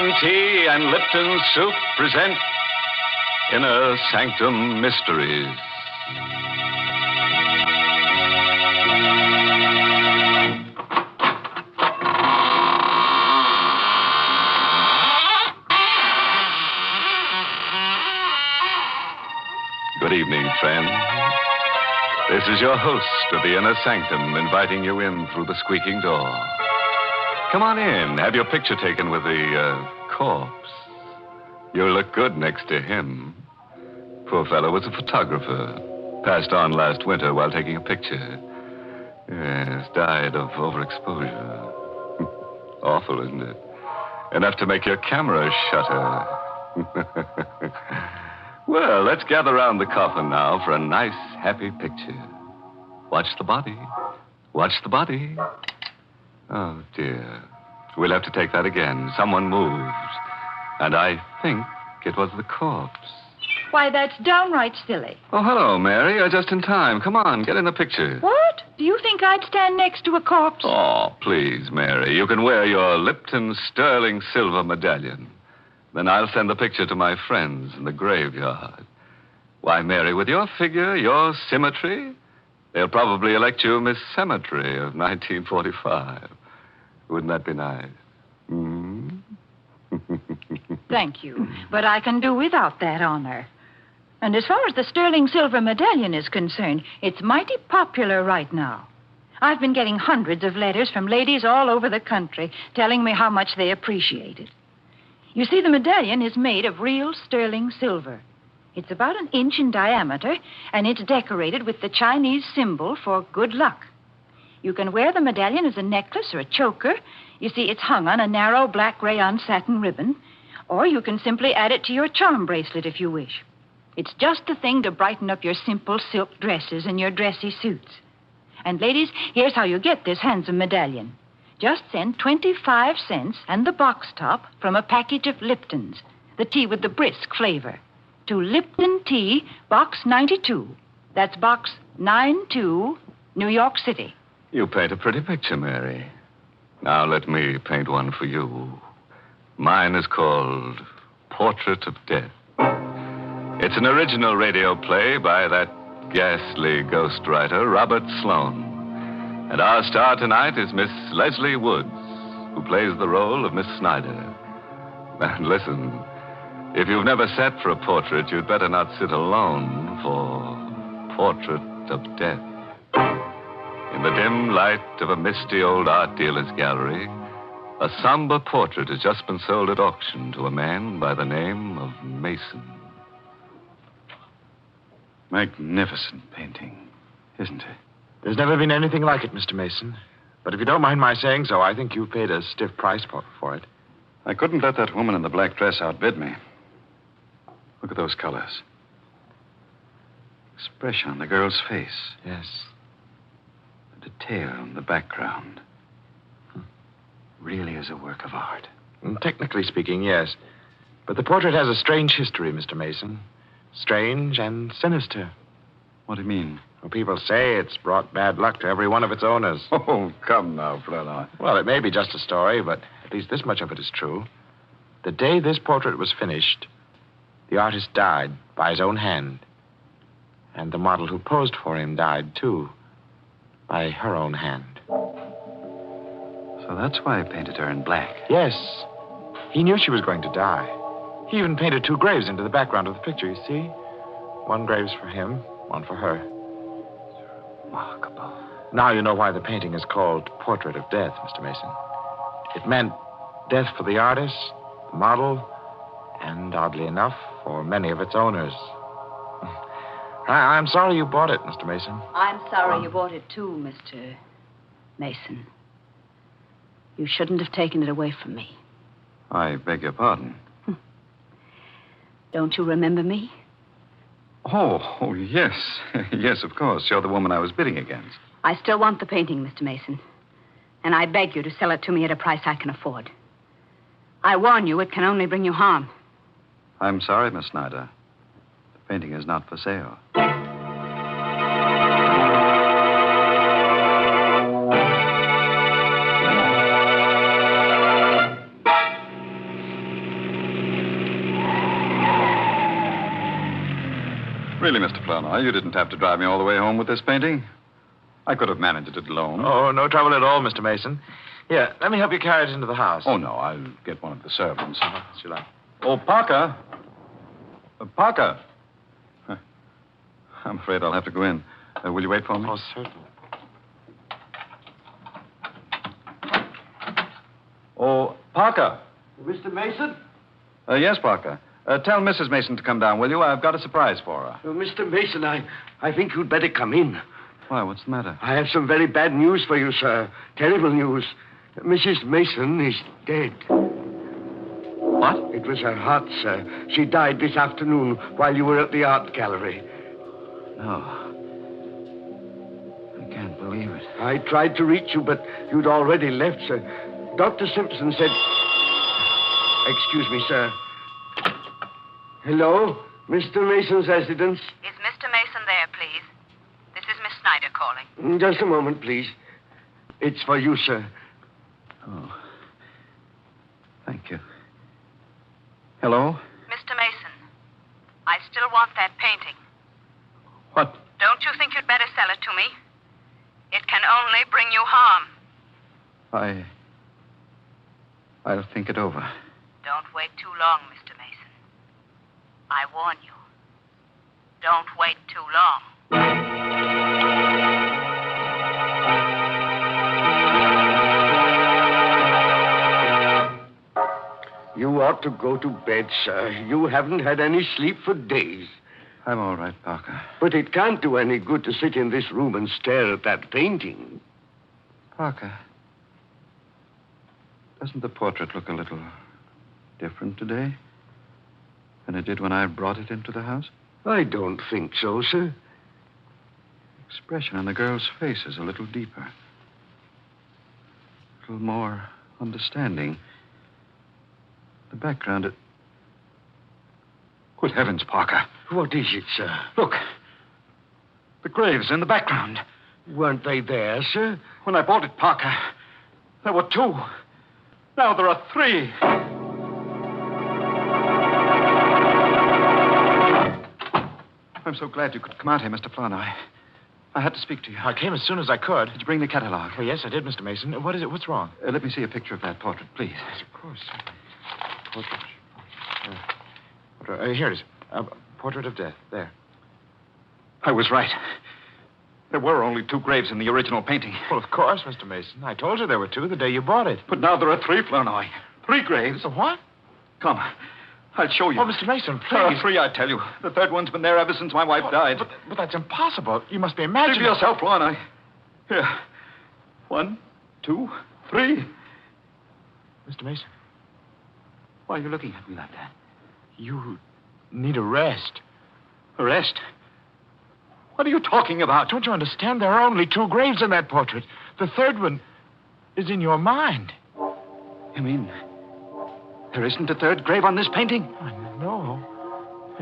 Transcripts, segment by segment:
Lipton Tea and Lipton Soup present Inner Sanctum Mysteries. Good evening, friend. This is your host of the Inner Sanctum inviting you in through the squeaking door. Come on in. Have your picture taken with the corpse. You'll look good next to him. Poor fellow was a photographer. Passed on last winter while taking a picture. Yes, died of overexposure. Awful, isn't it? Enough to make your camera shutter. Well, let's gather around the coffin now for a nice, happy picture. Watch the body. Watch the body. Oh, dear. We'll have to take that again. Someone moved. And I think it was the corpse. Why, that's downright silly. Oh, hello, Mary. You're just in time. Come on, get in the picture. What? Do you think I'd stand next to a corpse? Oh, please, Mary. You can wear your Lipton sterling silver medallion. Then I'll send the picture to my friends in the graveyard. Why, Mary, with your figure, your symmetry, they'll probably elect you Miss Cemetery of 1945. Wouldn't that be nice? Mm-hmm. Thank you, but I can do without that honor. And as far as the sterling silver medallion is concerned, it's mighty popular right now. I've been getting hundreds of letters from ladies all over the country telling me how much they appreciate it. You see, the medallion is made of real sterling silver. It's about 1 inch in diameter, and it's decorated with the Chinese symbol for good luck. You can wear the medallion as a necklace or a choker. You see, it's hung on a narrow black rayon satin ribbon. Or you can simply add it to your charm bracelet if you wish. It's just the thing to brighten up your simple silk dresses and your dressy suits. And ladies, here's how you get this handsome medallion. Just send 25 cents and the box top from a package of Liptons, the tea with the brisk flavor, to Lipton Tea, Box 92. That's Box 92, New York City. You paint a pretty picture, Mary. Now let me paint one for you. Mine is called Portrait of Death. It's an original radio play by that ghastly ghostwriter, Robert Sloane. And our star tonight is Miss Leslie Woods, who plays the role of Miss Snyder. And listen, if you've never sat for a portrait, you'd better not sit alone for Portrait of Death. In the dim light of a misty old art dealer's gallery, a somber portrait has just been sold at auction to a man by the name of Mason. Magnificent painting, isn't it? There's never been anything like it, Mr. Mason. But if you don't mind my saying so, I think you've paid a stiff price for it. I couldn't let that woman in the black dress outbid me. Look at those colors. Expression on the girl's face. Yes. The detail in the background. Really is a work of art. Technically speaking, yes. But the portrait has a strange history, Mr. Mason. Strange and sinister. What do you mean? Well, people say it's brought bad luck to every one of its owners. Oh, come now, Fräulein. Well, it may be just a story, but at least this much of it is true. The day this portrait was finished, the artist died by his own hand. And the model who posed for him died, too, by her own hand. So that's why he painted her in black. Yes. He knew she was going to die. He even painted 2 graves into the background of the picture, you see? 1 grave's for him, 1 for her. Remarkable. Now you know why the painting is called Portrait of Death, Mr. Mason. It meant death for the artist, the model, and, oddly enough, for many of its owners. I'm sorry you bought it, Mr. Mason. I'm sorry you bought it, too, Mr. Mason. You shouldn't have taken it away from me. I beg your pardon. Don't you remember me? Oh, yes. Yes, of course. You're the woman I was bidding against. I still want the painting, Mr. Mason. And I beg you to sell it to me at a price I can afford. I warn you, it can only bring you harm. I'm sorry, Miss Snyder. The painting is not for sale. Mr. Flournoy. You didn't have to drive me all the way home with this painting. I could have managed it alone. Oh, no trouble at all, Mr. Mason. Here, let me help you carry it into the house. Oh, no, I'll get one of the servants. As you like. Oh, Parker. Parker. Huh. I'm afraid I'll have to go in. Will you wait for me? Oh, certainly. Oh, Parker. Mr. Mason? Yes, Parker. Tell Mrs. Mason to come down, will you? I've got a surprise for her. Oh, Mr. Mason, I think you'd better come in. Why, what's the matter? I have some very bad news for you, sir. Terrible news. Mrs. Mason is dead. What? It was her heart, sir. She died this afternoon while you were at the art gallery. No. I can't believe it. I tried to reach you, but you'd already left, sir. Dr. Simpson said... Excuse me, sir. Hello? Mr. Mason's residence? Is Mr. Mason there, please? This is Miss Snyder calling. Just a moment, please. It's for you, sir. Oh. Thank you. Hello? Mr. Mason, I still want that painting. What? Don't you think you'd better sell it to me? It can only bring you harm. I'll think it over. Don't wait too long, Mr. Mason. I warn you. Don't wait too long. You ought to go to bed, sir. You haven't had any sleep for days. I'm all right, Parker. But it can't do any good to sit in this room and stare at that painting. Parker, doesn't the portrait look a little different today than it did when I brought it into the house? I don't think so, sir. The expression on the girl's face is a little deeper. A little more understanding. The background, it... Good heavens, Parker. What is it, sir? Look. The graves in the background. Weren't they there, sir? When I bought it, Parker, there were 2. Now there are 3. I'm so glad you could come out here, Mr. Flournoy. I had to speak to you. I came as soon as I could. Did you bring the catalog? Oh, yes, I did, Mr. Mason. What is it? What's wrong? Let me see a picture of that portrait, please. Yes, of course. Portrait. Here it is. Portrait of death. There. I was right. There were only 2 graves in the original painting. Well, of course, Mr. Mason. I told you there were 2 the day you bought it. But now there are 3, Flournoy. 3 graves. What? Come. I'll show you. Oh, Mr. Mason, please. There are 3, I tell you. The 3rd one's been there ever since my wife died. But that's impossible. You must be See imagining... for yourself, Flournoy. Here. 1, 2, 3. Mr. Mason, Why are you looking at me like that? you need a rest. Arrest? What are you talking about? Don't you understand? There are only 2 graves in that portrait. The 3rd one is in your mind. You mean there isn't a 3rd grave on this painting? No.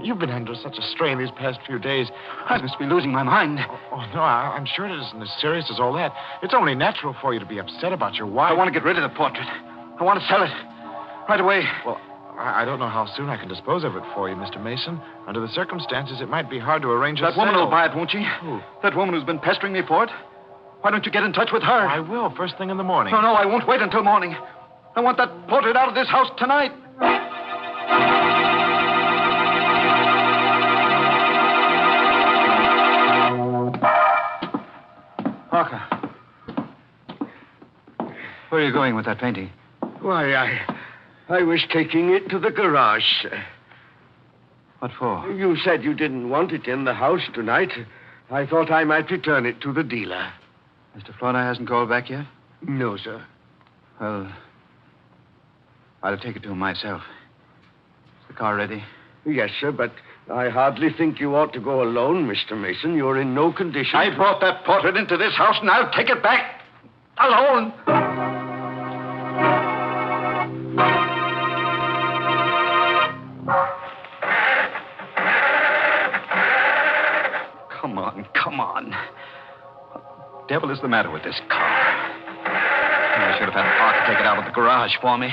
You've been under such a strain these past few days. I must be losing my mind. Oh, no, I'm sure it isn't as serious as all that. It's only natural for you to be upset about your wife. I want to get rid of the portrait. I want to sell it. Right away. Well, I don't know how soon I can dispose of it for you, Mr. Mason. Under the circumstances, it might be hard to arrange a That woman sale. will buy it, won't she? Who? That woman who's been pestering me for it. Why don't you get in touch with her? I will, first thing in the morning. No, I won't wait until morning. I want that portrait out of this house tonight. Parker. Where are you going with that painting? Why, I was taking it to the garage, sir. What for? You said you didn't want it in the house tonight. I thought I might return it to the dealer. Mr. Flournoy hasn't called back yet? No, sir. Well, I'll take it to him myself. Is the car ready? Yes, sir, but I hardly think you ought to go alone, Mr. Mason. You're in no condition. I brought that portrait into this house, and I'll take it back alone. Come on. What the devil is the matter with this car? I should have had Parker take it out of the garage for me.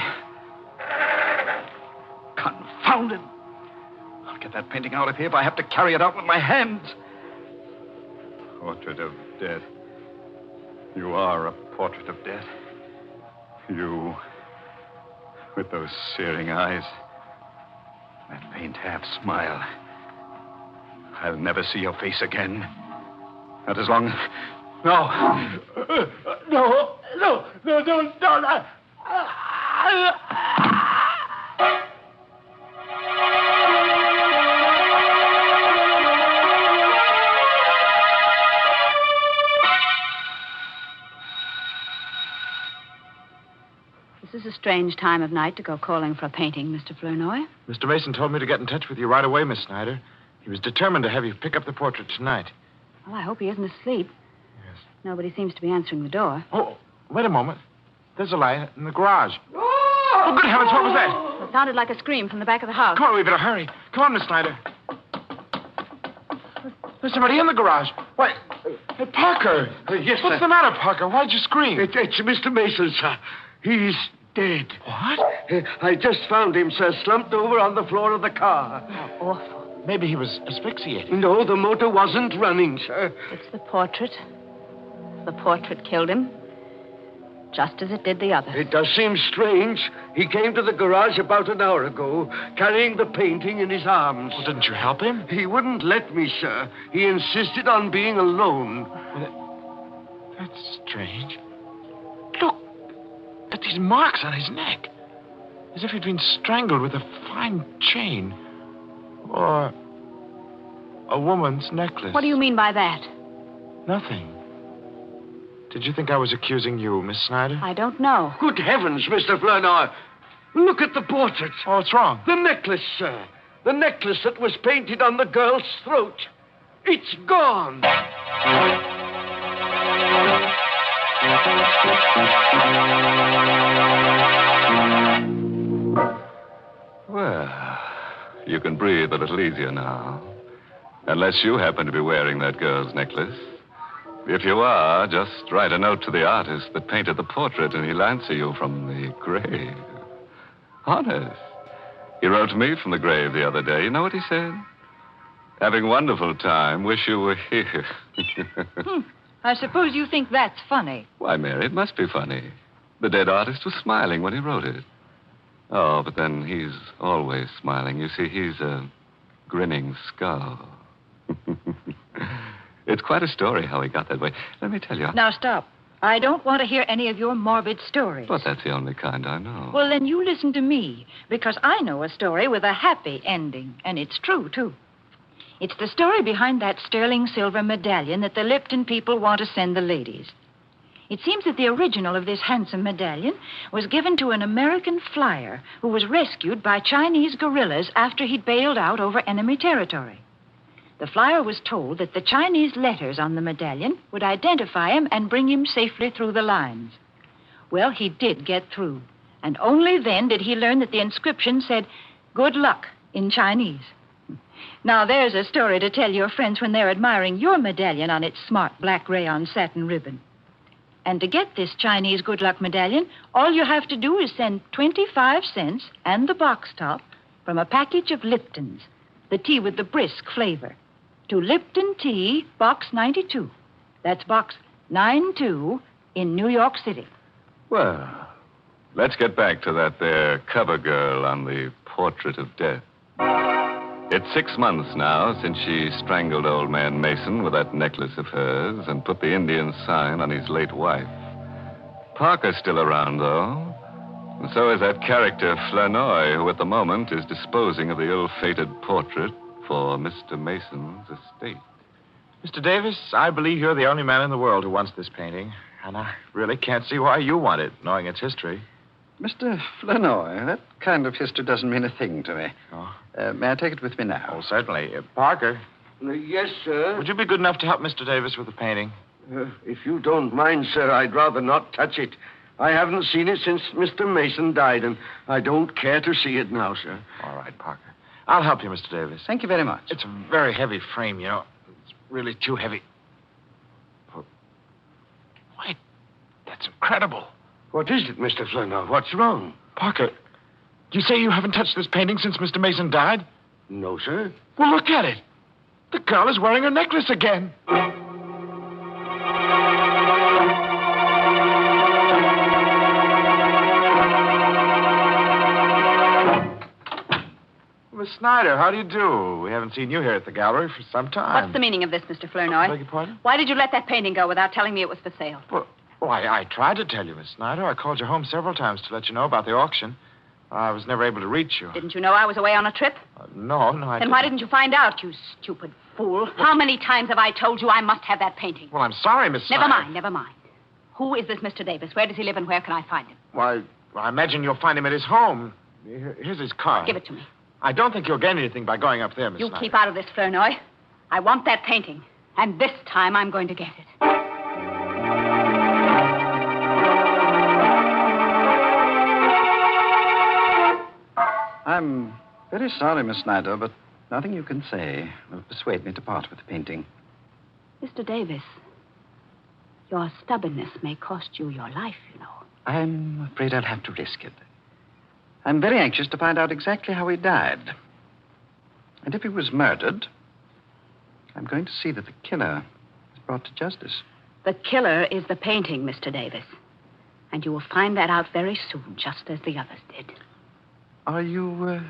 Confound it. I'll get that painting out of here if I have to carry it out with my hands. Portrait of death. You are a portrait of death. You, with those searing eyes, that faint half smile. I'll never see your face again. Not as long as... No. No. This is a strange time of night to go calling for a painting, Mr. Flournoy. Mr. Mason told me to get in touch with you right away, Miss Snyder. He was determined to have you pick up the portrait tonight. Well, I hope he isn't asleep. Yes. Nobody seems to be answering the door. Oh, wait a moment. There's a light in the garage. Oh, good heavens, what was that? It sounded like a scream from the back of the house. Come on, we better hurry. Come on, Miss Snyder. There's somebody in the garage. Why, hey, Parker. Yes, What's sir. the matter, Parker? Why'd you scream? It's Mr. Mason, sir. He's dead. What? I just found him, sir, slumped over on the floor of the car. How awful. Maybe he was asphyxiated. No, the motor wasn't running, sir. It's the portrait. The portrait killed him, just as it did the other. It does seem strange. He came to the garage about an hour ago, carrying the painting in his arms. Well, didn't you help him? He wouldn't let me, sir. He insisted on being alone. That's strange. Look at these marks on his neck. As if he'd been strangled with a fine chain. Or a woman's necklace. What do you mean by that? Nothing. Did you think I was accusing you, Miss Snyder? I don't know. Good heavens, Mr. Flournoy. Look at the portrait. Oh, what's wrong? The necklace, sir. The necklace that was painted on the girl's throat. It's gone. Well, you can breathe a little easier now. Unless you happen to be wearing that girl's necklace. If you are, just write a note to the artist that painted the portrait and he'll answer you from the grave. Honest. He wrote to me from the grave the other day. You know what he said? Having a wonderful time. Wish you were here. I suppose you think that's funny. Why, Mary, it must be funny. The dead artist was smiling when he wrote it. Oh, but then he's always smiling. You see, he's a grinning skull. It's quite a story how he got that way. Let me tell you. Now, stop. I don't want to hear any of your morbid stories. But that's the only kind I know. Well, then you listen to me, because I know a story with a happy ending, and it's true, too. It's the story behind that sterling silver medallion that the Lipton people want to send the ladies. It seems that the original of this handsome medallion was given to an American flyer who was rescued by Chinese guerrillas after he'd bailed out over enemy territory. The flyer was told that the Chinese letters on the medallion would identify him and bring him safely through the lines. Well, he did get through, and only then did he learn that the inscription said, "Good luck," in Chinese. Now, there's a story to tell your friends when they're admiring your medallion on its smart black rayon satin ribbon. And to get this Chinese good luck medallion, all you have to do is send 25 cents and the box top from a package of Liptons, the tea with the brisk flavor, to Lipton Tea, Box 92. That's Box 92 in New York City. Well, let's get back to that there cover girl on the portrait of death. It's 6 months now since she strangled old man Mason with that necklace of hers and put the Indian sign on his late wife. Parker's still around, though. And so is that character Flournoy, who at the moment is disposing of the ill-fated portrait for Mr. Mason's estate. Mr. Davis, I believe you're the only man in the world who wants this painting. And I really can't see why you want it, knowing its history. Mr. Flournoy, that kind of history doesn't mean a thing to me. Oh? May I take it with me now? Oh, certainly. Parker, Yes, sir. would you be good enough to help Mr. Davis with the painting? If you don't mind, sir, I'd rather not touch it. I haven't seen it since Mr. Mason died, and I don't care to see it now, sir. All right, Parker. I'll help you, Mr. Davis. Thank you very much. It's a very heavy frame, you know. It's really too heavy. Wait, that's incredible. What is it, Mr. Flournoy? What's wrong? Parker, you say you haven't touched this painting since Mr. Mason died? No, sir. Well, look at it. The girl is wearing her necklace again. Miss Snyder, how do you do? We haven't seen you here at the gallery for some time. What's the meaning of this, Mr. I Flournoy? beg your pardon? Why did you let that painting go without telling me it was for sale? Well, I tried to tell you, Miss Snyder. I called you home several times to let you know about the auction. I was never able to reach you. Didn't you know I was away on a trip? No, I didn't. Then why didn't you find out, you stupid fool? How many times have I told you I must have that painting? Well, I'm sorry, Miss Snyder. Never mind. Who is this Mr. Davis? Where does he live and where can I find him? Why, I imagine you'll find him at his home. Here's his card. Give it to me. I don't think you'll gain anything by going up there, Miss You Snyder. keep out of this, Flournoy. I want that painting. And this time I'm going to get it. I'm very sorry, Miss Snyder, but nothing you can say will persuade me to part with the painting. Mr. Davis, your stubbornness may cost you your life, you know. I'm afraid I'll have to risk it. I'm very anxious to find out exactly how he died. And if he was murdered, I'm going to see that the killer is brought to justice. The killer is the painting, Mr. Davis. And you will find that out very soon, just as the others did. Are you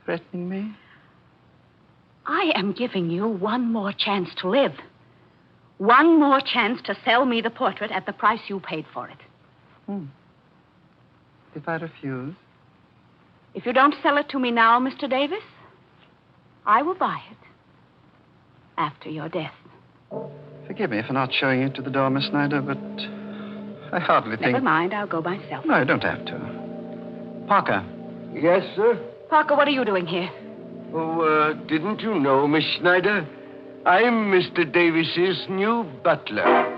threatening me? I am giving you one more chance to live. One more chance to sell me the portrait at the price you paid for it. If I refuse? If you don't sell it to me now, Mr. Davis, I will buy it after your death. Forgive me for not showing you to the door, Miss Snyder, but I hardly think... Never mind, I'll go myself. No, you don't have to. Parker. Yes, sir? Parker, what are you doing here? Oh, didn't you know, Miss Snyder? I'm Mr. Davis's new butler.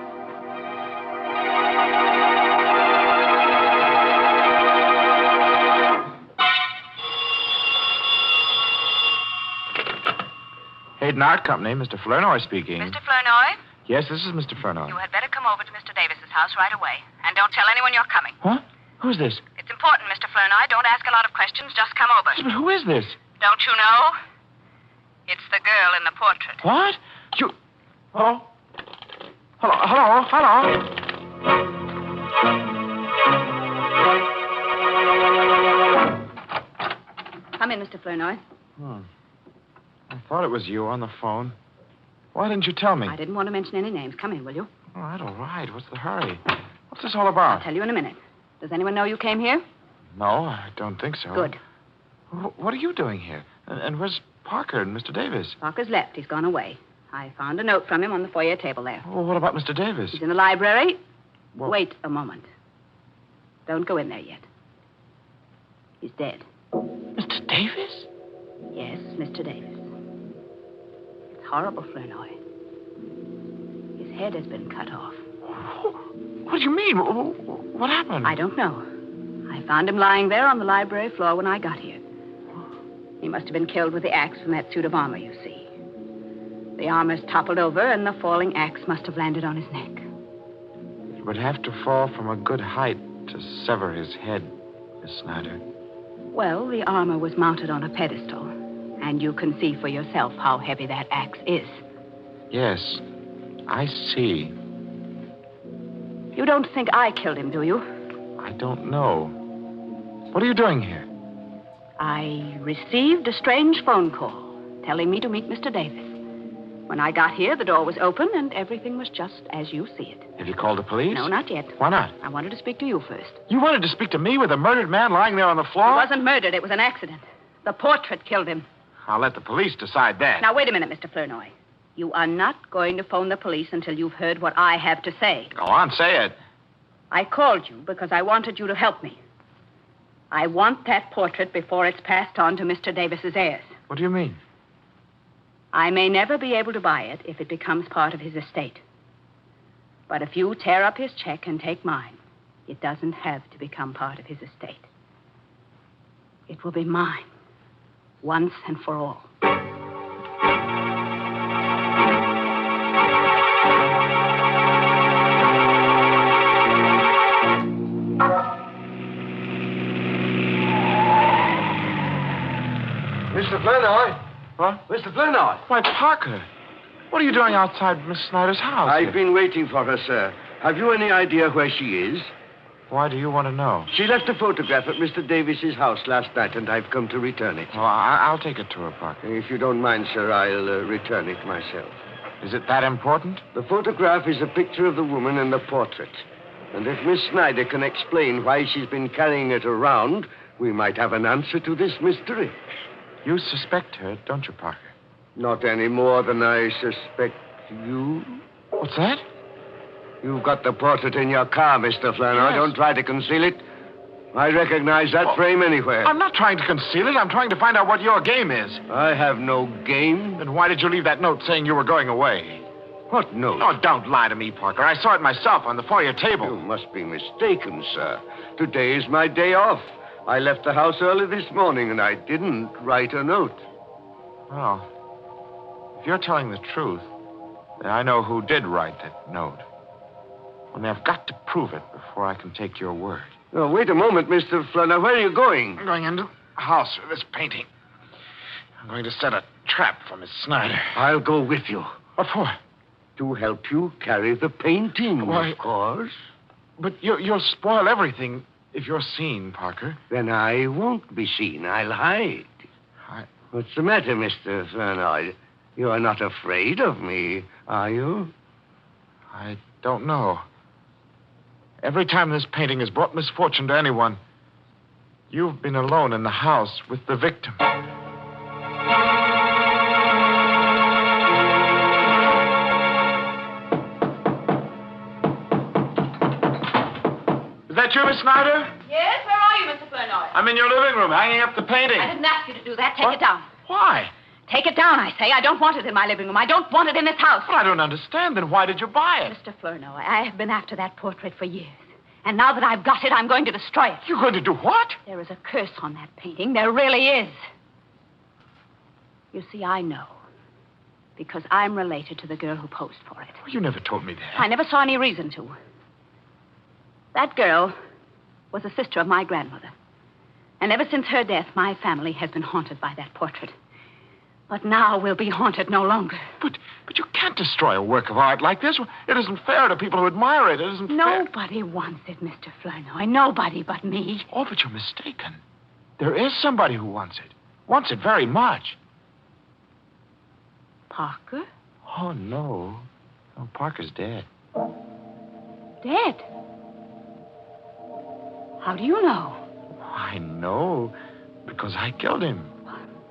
Hayden Art Company, Mr. Flournoy speaking. Mr. Flournoy, Yes, this is Mr. Flournoy. you had better come over to Mr. Davis's house right away. And don't tell anyone you're coming. What? Who's this? It's important, Mr. Flournoy. Don't ask a lot of questions. Just come over. But who is this? Don't you know? It's the girl in the portrait. What? You... Hello? Hello? Come in, Mr. Flournoy. I thought it was you on the phone. Why didn't you tell me? I didn't want to mention any names. Come in, will you? All right. What's the hurry? What's this all about? I'll tell you in a minute. Does anyone know you came here? No, I don't think so. Good. What are you doing here? And where's Parker and Mr. Davis? Parker's left. He's gone away. I found a note from him on the foyer table there. Well, what about Mr. Davis? He's in the library. Well- Wait a moment. Don't go in there yet. He's dead. Mr. Davis? Yes, Mr. Davis. It's horrible, Flournoy. His head has been cut off. What do you mean? What happened? I don't know. I found him lying there on the library floor when I got here. He must have been killed with the axe from that suit of armor, you see. The armor's toppled over, and the falling axe must have landed on his neck. It would have to fall from a good height to sever his head, Miss Snyder. Well, the armor was mounted on a pedestal, and you can see for yourself how heavy that axe is. Yes, I see. You don't think I killed him, do you? I don't know. What are you doing here? I received a strange phone call telling me to meet Mr. Davis. When I got here, the door was open, and everything was just as you see it. Have you called the police? No, not yet. Why not? I wanted to speak to you first. You wanted to speak to me with a murdered man lying there on the floor? He wasn't murdered. It was an accident. The portrait killed him. I'll let the police decide that. Now, wait a minute, Mr. Flournoy. You are not going to phone the police until you've heard what I have to say. Go on, say it. I called you because I wanted you to help me. I want that portrait before it's passed on to Mr. Davis's heirs. What do you mean? I may never be able to buy it if it becomes part of his estate. But if you tear up his check and take mine, it doesn't have to become part of his estate. It will be mine, once and for all. Mr. Flournoy, Flournoy! What? Mr. Flournoy! Why, Parker. What are you doing outside Miss Snyder's house? I've been waiting for her, sir. Have you any idea where she is? Why do you want to know? She left a photograph at Mr. Davis's house last night, and I've come to return it. Well, I'll take it to her, Parker. If you don't mind, sir, I'll return it myself. Is it that important? The photograph is a picture of the woman in the portrait. And if Miss Snyder can explain why she's been carrying it around, we might have an answer to this mystery. You suspect her, don't you, Parker? Not any more than I suspect you. What's that? You've got the portrait in your car, Mr. Flournoy. Yes. Don't try to conceal it. I recognize that frame anywhere. I'm not trying to conceal it. I'm trying to find out what your game is. I have no game. Then why did you leave that note saying you were going away? What note? Oh, don't lie to me, Parker. I saw it myself on the foyer table. You must be mistaken, sir. Today is my day off. I left the house early this morning, and I didn't write a note. Well, if you're telling the truth, then I know who did write that note. Only I've got to prove it before I can take your word. Oh, wait a moment, Mr. Flournoy. Where are you going? I'm going into the house for this painting. I'm going to set a trap for Miss Snyder. I'll go with you. What for? To help you carry the painting, Why- of course. But you'll spoil everything if you're seen, Parker. Then I won't be seen. I'll hide. What's the matter, Mr. Flournoy? You are not afraid of me, are you? I don't know. Every time this painting has brought misfortune to anyone, you've been alone in the house with the victim. Is that you, Miss Snyder? Yes, where are you, Mr. Flournoy? I'm in your living room, hanging up the painting. I didn't ask you to do that. Take What? it down. Why? Take it down, I say. I don't want it in my living room. I don't want it in this house. Well, I don't understand. Then why did you buy it? Mr. Flournoy, I have been after that portrait for years. And now that I've got it, I'm going to destroy it. You're going to do what? There is a curse on that painting. There really is. You see, I know. Because I'm related to the girl who posed for it. Well, you never told me that. I never saw any reason to. That girl was a sister of my grandmother. And ever since her death, my family has been haunted by that portrait. But now we'll be haunted no longer. But you can't destroy a work of art like this. It isn't fair to people who admire it. It isn't fair. Nobody wants it, Mr. Flournoy. Nobody but me. Oh, but you're mistaken. There is somebody who wants it. Wants it very much. Parker? Oh, no. No, Parker's dead. Dead? How do you know? I know because I killed him.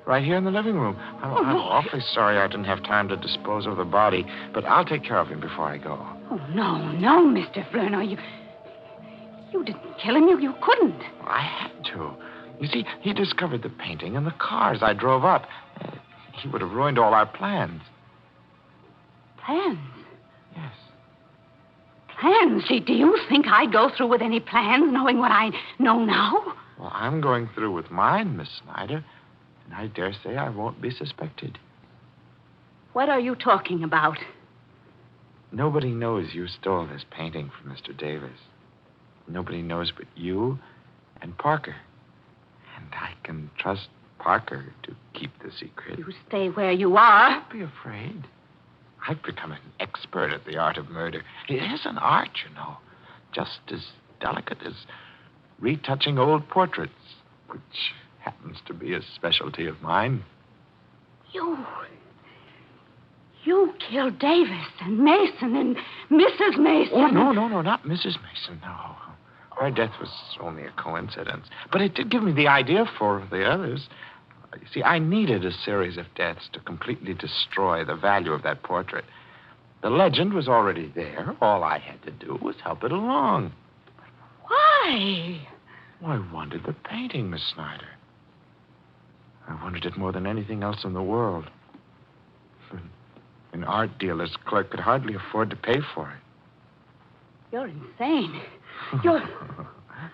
Right here in the living room. I'm awfully sorry I didn't have time to dispose of the body, but I'll take care of him before I go. Oh, no, Mr. Flournoy. You didn't kill him. You couldn't. I had to. You see, he discovered the painting and the cars I drove up. He would have ruined all our plans. Plans? Yes. Plans? Do you think I'd go through with any plans knowing what I know now? Well, I'm going through with mine, Miss Snyder. And I dare say I won't be suspected. What are you talking about? Nobody knows you stole this painting from Mr. Davis. Nobody knows but you and Parker. And I can trust Parker to keep the secret. You stay where you are. Don't be afraid. I've become an expert at the art of murder. It is an art, you know. Just as delicate as retouching old portraits, which happens to be a specialty of mine. You killed Davis and Mason and Mrs. Mason. Oh, no, not Mrs. Mason, no. Her death was only a coincidence. But it did give me the idea for the others. You see, I needed a series of deaths to completely destroy the value of that portrait. The legend was already there. All I had to do was help it along. Why? Well, I wanted the painting, Miss Snyder. I wanted it more than anything else in the world. An art dealer's clerk could hardly afford to pay for it. You're insane. You're...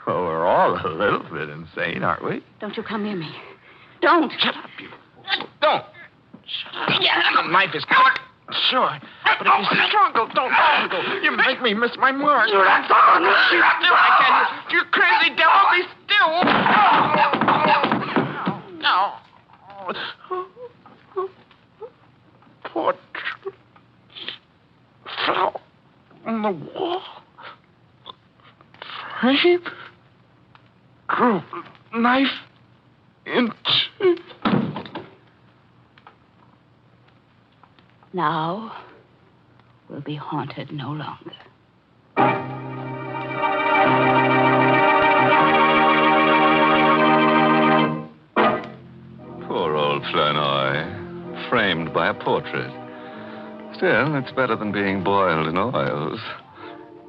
Well, we're all a little bit insane, aren't we? Don't you come near me. Don't. Shut up, you. Don't. Shut up. Yeah. The knife is cut. Sure. But if you struggle, don't struggle. You make me miss my mark. You're not going. I can't. You crazy devil, be still. No. flower on the wall. Frame. Grew knife into. Now will be haunted no longer. Poor old Flournoy, framed by a portrait. Still, it's better than being boiled in oils.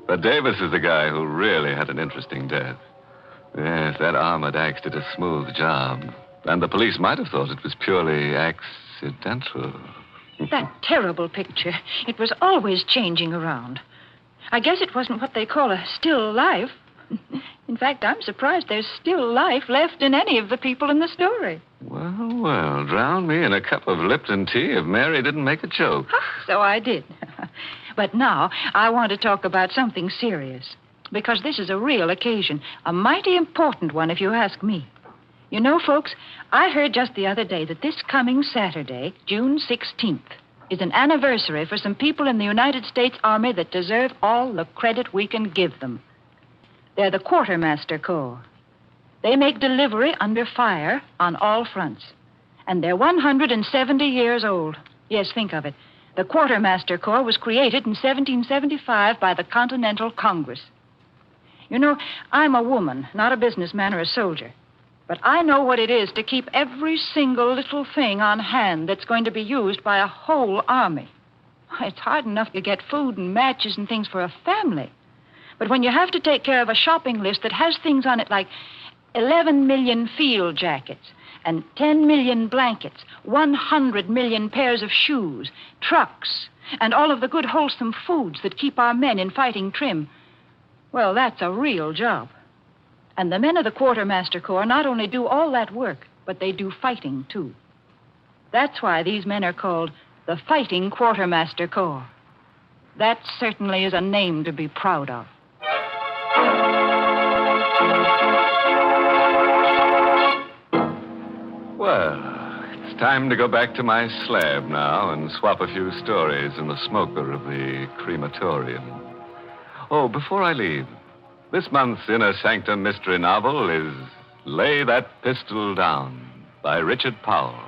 But Davis is the guy who really had an interesting death. Yes, that armored axe did a smooth job. And the police might have thought it was purely accidental. That terrible picture. It was always changing around. I guess it wasn't what they call a still life. In fact, I'm surprised there's still life left in any of the people in the story. Well, well, drown me in a cup of Lipton tea if Mary didn't make a joke. So I did. But now I want to talk about something serious. Because this is a real occasion. A mighty important one, if you ask me. You know, folks, I heard just the other day that this coming Saturday, June 16th, is an anniversary for some people in the United States Army that deserve all the credit we can give them. They're the Quartermaster Corps. They make delivery under fire on all fronts. And they're 170 years old. Yes, think of it. The Quartermaster Corps was created in 1775 by the Continental Congress. You know, I'm a woman, not a businessman or a soldier. But I know what it is to keep every single little thing on hand that's going to be used by a whole army. It's hard enough to get food and matches and things for a family. But when you have to take care of a shopping list that has things on it like 11 million field jackets and 10 million blankets, 100 million pairs of shoes, trucks, and all of the good wholesome foods that keep our men in fighting trim, well, that's a real job. And the men of the Quartermaster Corps not only do all that work, but they do fighting, too. That's why these men are called the Fighting Quartermaster Corps. That certainly is a name to be proud of. Well, it's time to go back to my slab now and swap a few stories in the smoker of the crematorium. Oh, before I leave, this month's Inner Sanctum Mystery novel is Lay That Pistol Down by Richard Powell.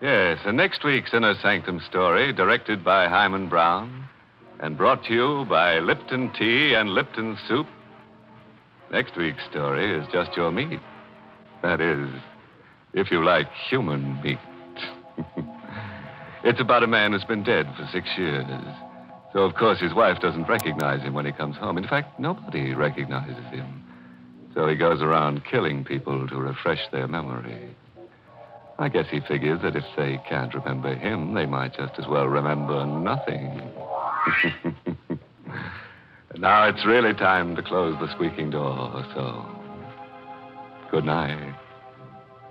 Yes, and next week's Inner Sanctum story, directed by Himan Brown and brought to you by Lipton Tea and Lipton Soup. Next week's story is just your meat. That is, if you like human meat. It's about a man who's been dead for 6 years. So, of course, his wife doesn't recognize him when he comes home. In fact, nobody recognizes him. So he goes around killing people to refresh their memory. I guess he figures that if they can't remember him, they might just as well remember nothing. Now it's really time to close the squeaking door, so good night.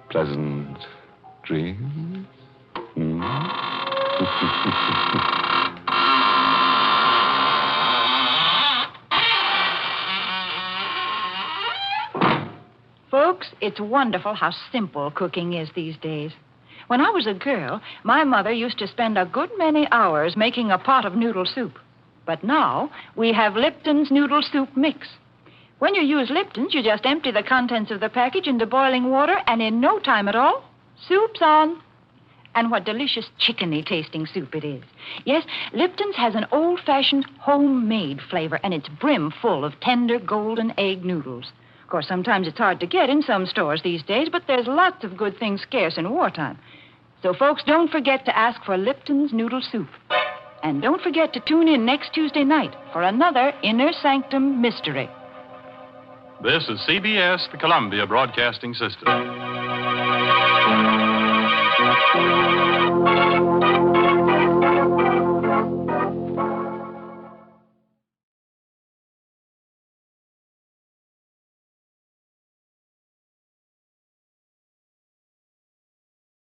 Pleasant dreams. Folks, it's wonderful how simple cooking is these days. When I was a girl, my mother used to spend a good many hours making a pot of noodle soup. But now, we have Lipton's noodle soup mix. When you use Lipton's, you just empty the contents of the package into boiling water, and in no time at all, soup's on. And what delicious chickeny tasting soup it is. Yes, Lipton's has an old-fashioned homemade flavor, and it's brim full of tender golden egg noodles. Of course, sometimes it's hard to get in some stores these days, but there's lots of good things scarce in wartime. So, folks, don't forget to ask for Lipton's noodle soup. And don't forget to tune in next Tuesday night for another Inner Sanctum Mystery. This is CBS, the Columbia Broadcasting System.